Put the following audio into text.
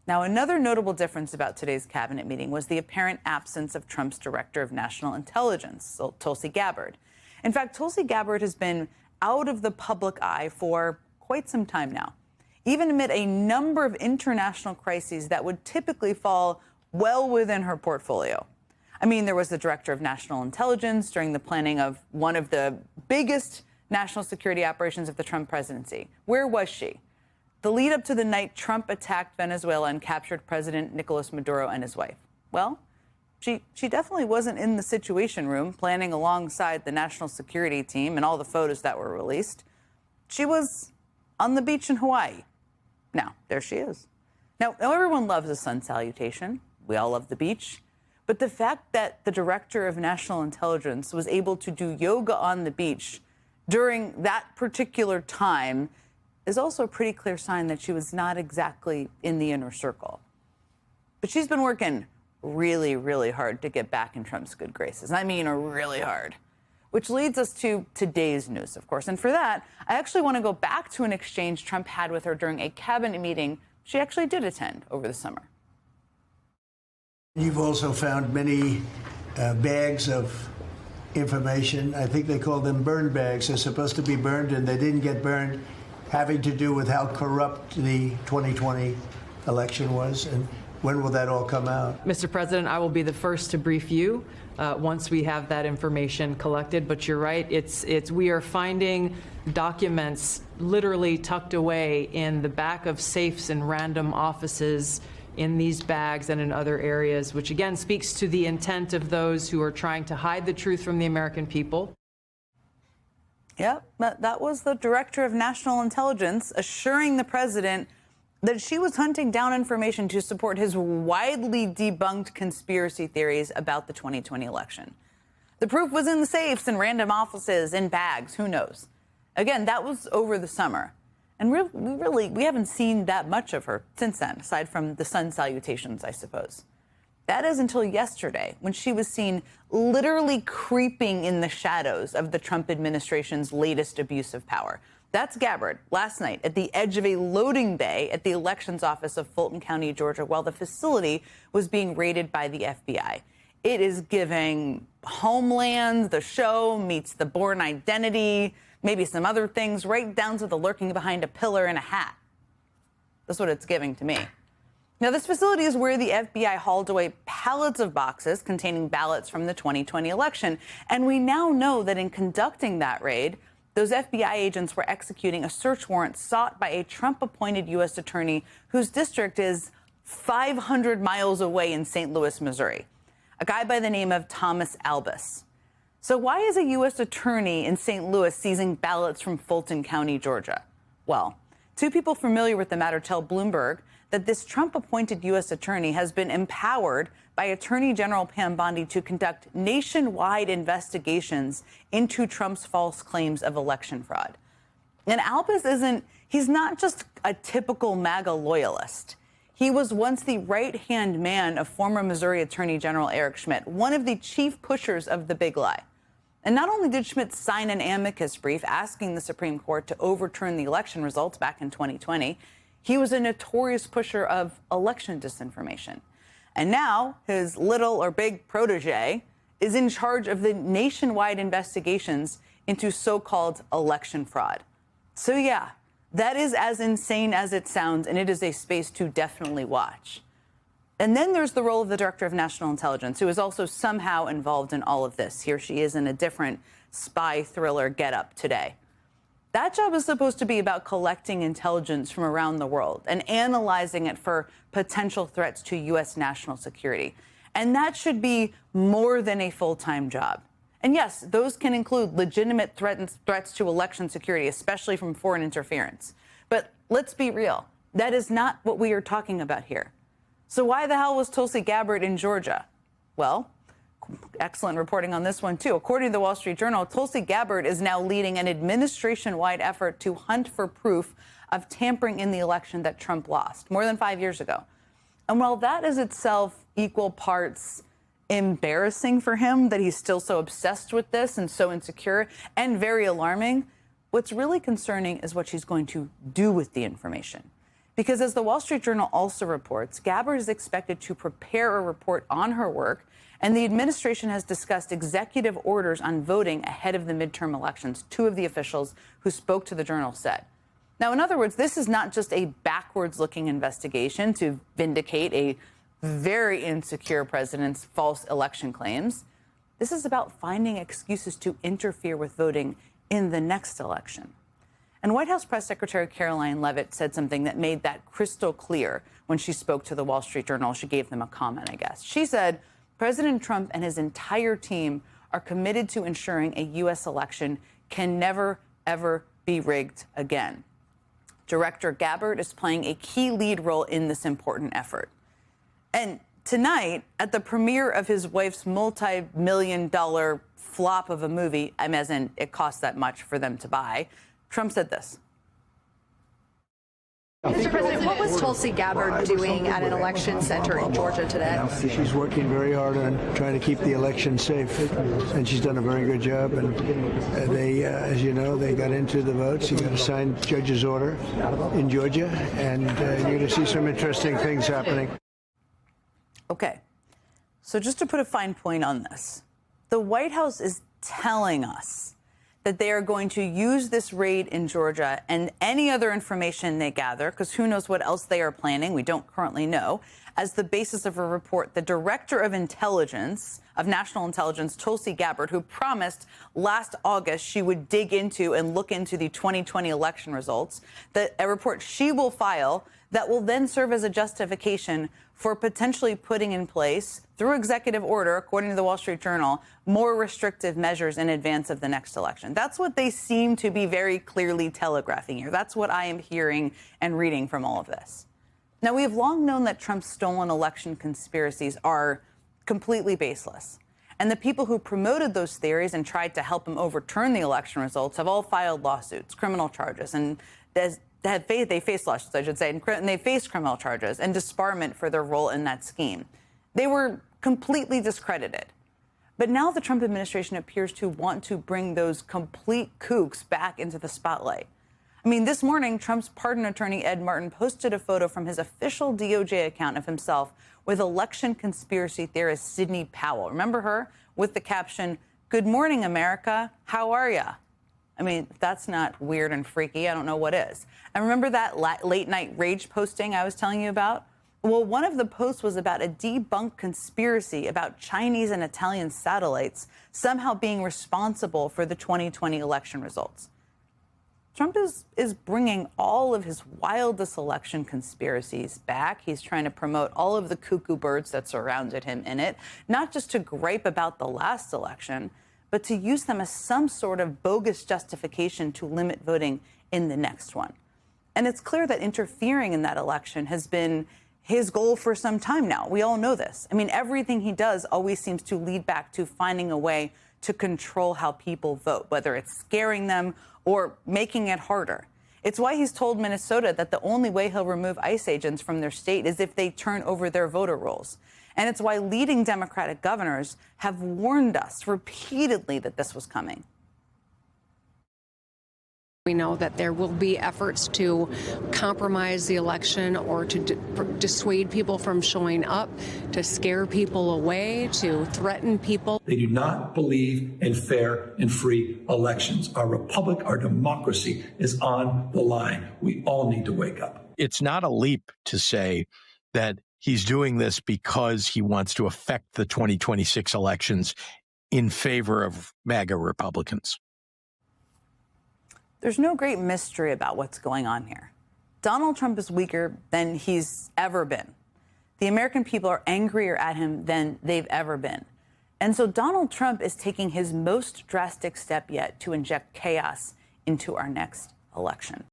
Now, another notable difference about today's cabinet meeting was the apparent absence of Trump's director of national intelligence, Tulsi Gabbard. In fact, Tulsi Gabbard has been out of the public eye for quite some time now, even amid a number of international crises that would typically fall well within her portfolio. I mean, there was the director of national intelligence during the planning of one of the biggest national security operations of the Trump presidency. Where was she? The lead up to the night Trump attacked Venezuela and captured President Nicolas Maduro and his wife. Well, she definitely wasn't in the Situation Room planning alongside the national security team and all the photos that were released. She was on the beach in Hawaii. Now, there she is. Now everyone loves a sun salutation. We all love the beach. But the fact that the director of national intelligence was able to do yoga on the beach during that particular time is also a pretty clear sign that she was not exactly in the inner circle. But she's been working really, really hard to get back in Trump's good graces. I mean, really hard. Which leads us to today's news, of course. And for that, I actually want to go back to an exchange Trump had with her during a cabinet meeting she actually did attend over the summer. You've also found many bags of information. I think they call them burn bags. They're supposed to be burned, and they didn't get burned, having to do with how corrupt the 2020 election was. And when will that all come out? Mr. President, I will be the first to brief you once we have that information collected. But you're right, we are finding documents literally tucked away in the back of safes in random offices in these bags and in other areas, which again speaks to the intent of those who are trying to hide the truth from the American people. Yep, that was the director of national intelligence assuring the president that she was hunting down information to support his widely debunked conspiracy theories about the 2020 election. The proof was in the safes, in random offices, in bags, who knows? Again, that was over the summer. And we haven't seen that much of her since then, aside from the sun salutations, I suppose. That is until yesterday, when she was seen literally creeping in the shadows of the Trump administration's latest abuse of power. That's Gabbard last night at the edge of a loading bay at the elections office of Fulton County, Georgia, while the facility was being raided by the FBI. It is giving Homeland, The Show meets The Bourne Identity, maybe some other things, right down to the lurking behind a pillar in a hat. That's what it's giving to me. Now, this facility is where the FBI hauled away pallets of boxes containing ballots from the 2020 election. And we now know that in conducting that raid, those FBI agents were executing a search warrant sought by a Trump-appointed U.S. attorney whose district is 500 miles away in St. Louis, Missouri, a guy by the name of Thomas Albus. So why is a U.S. attorney in St. Louis seizing ballots from Fulton County, Georgia? Well, two people familiar with the matter tell Bloomberg that this Trump-appointed U.S. attorney has been empowered by Attorney General Pam Bondi to conduct nationwide investigations into Trump's false claims of election fraud. And Albus he's not just a typical MAGA loyalist. He was once the right-hand man of former Missouri Attorney General Eric Schmitt, one of the chief pushers of the big lie. And not only did Schmitt sign an amicus brief asking the Supreme Court to overturn the election results back in 2020, he was a notorious pusher of election disinformation. And now his little or big protege is in charge of the nationwide investigations into so-called election fraud. So yeah, that is as insane as it sounds, and it is a space to definitely watch. And then there's the role of the director of national intelligence, who is also somehow involved in all of this. Here she is in a different spy thriller getup today. That job is supposed to be about collecting intelligence from around the world and analyzing it for potential threats to U.S. national security. And that should be more than a full-time job. And yes, those can include legitimate threats to election security, especially from foreign interference. But let's be real. That is not what we are talking about here. So why the hell was Tulsi Gabbard in Georgia? Well, excellent reporting on this one, too. According to the Wall Street Journal, Tulsi Gabbard is now leading an administration-wide effort to hunt for proof of tampering in the election that Trump lost more than 5 years ago. And while that is itself equal parts embarrassing for him that he's still so obsessed with this and so insecure and very alarming, what's really concerning is what she's going to do with the information. Because as the Wall Street Journal also reports, Gabbard is expected to prepare a report on her work, and the administration has discussed executive orders on voting ahead of the midterm elections, two of the officials who spoke to the Journal said. Now, in other words, this is not just a backwards-looking investigation to vindicate a very insecure president's false election claims. This is about finding excuses to interfere with voting in the next election. And White House Press Secretary Caroline Leavitt said something that made that crystal clear when she spoke to the Wall Street Journal. She gave them a comment, I guess. She said, President Trump and his entire team are committed to ensuring a U.S. election can never, ever be rigged again. Director Gabbard is playing a key lead role in this important effort. And tonight, at the premiere of his wife's multi-million-dollar flop of a movie, as in it cost that much for them to buy, Trump said this. Mr. President, what was Tulsi Gabbard doing at an election center in Georgia today? She's working very hard on trying to keep the election safe, and she's done a very good job. And they, as you know, they got into the votes. You got a signed judge's order in Georgia, and you're going to see some interesting things happening. Okay, so just to put a fine point on this, the White House is telling us that they are going to use this raid in Georgia and any other information they gather, because who knows what else they are planning, we don't currently know, as the basis of a report the Director of Intelligence, of National Intelligence, Tulsi Gabbard, who promised last August she would dig into and look into the 2020 election results, that a report she will file that will then serve as a justification for potentially putting in place, through executive order, according to the Wall Street Journal, more restrictive measures in advance of the next election. That's what they seem to be very clearly telegraphing here. That's what I am hearing and reading from all of this. Now, we have long known that Trump's stolen election conspiracies are completely baseless. And the people who promoted those theories and tried to help him overturn the election results have all filed lawsuits, criminal charges, and they faced lawsuits, I should say, and they faced criminal charges and disbarment for their role in that scheme. They were completely discredited. But now the Trump administration appears to want to bring those complete kooks back into the spotlight. I mean, this morning, Trump's pardon attorney, Ed Martin, posted a photo from his official DOJ account of himself with election conspiracy theorist Sidney Powell. Remember her? With the caption, "Good morning, America. How are ya?" I mean, if that's not weird and freaky, I don't know what is. And remember that late night rage posting I was telling you about? Well, one of the posts was about a debunked conspiracy about Chinese and Italian satellites somehow being responsible for the 2020 election results. Trump is bringing all of his wildest election conspiracies back. He's trying to promote all of the cuckoo birds that surrounded him in it, not just to gripe about the last election, but to use them as some sort of bogus justification to limit voting in the next one. And it's clear that interfering in that election has been his goal for some time now. We all know this. I mean, everything he does always seems to lead back to finding a way to control how people vote, whether it's scaring them or making it harder. It's why he's told Minnesota that the only way he'll remove ICE agents from their state is if they turn over their voter rolls. And it's why leading Democratic governors have warned us repeatedly that this was coming. We know that there will be efforts to compromise the election or to dissuade people from showing up, to scare people away, to threaten people. They do not believe in fair and free elections. Our republic, our democracy is on the line. We all need to wake up. It's not a leap to say that he's doing this because he wants to affect the 2026 elections in favor of MAGA Republicans. There's no great mystery about what's going on here. Donald Trump is weaker than he's ever been. The American people are angrier at him than they've ever been. And so Donald Trump is taking his most drastic step yet to inject chaos into our next election.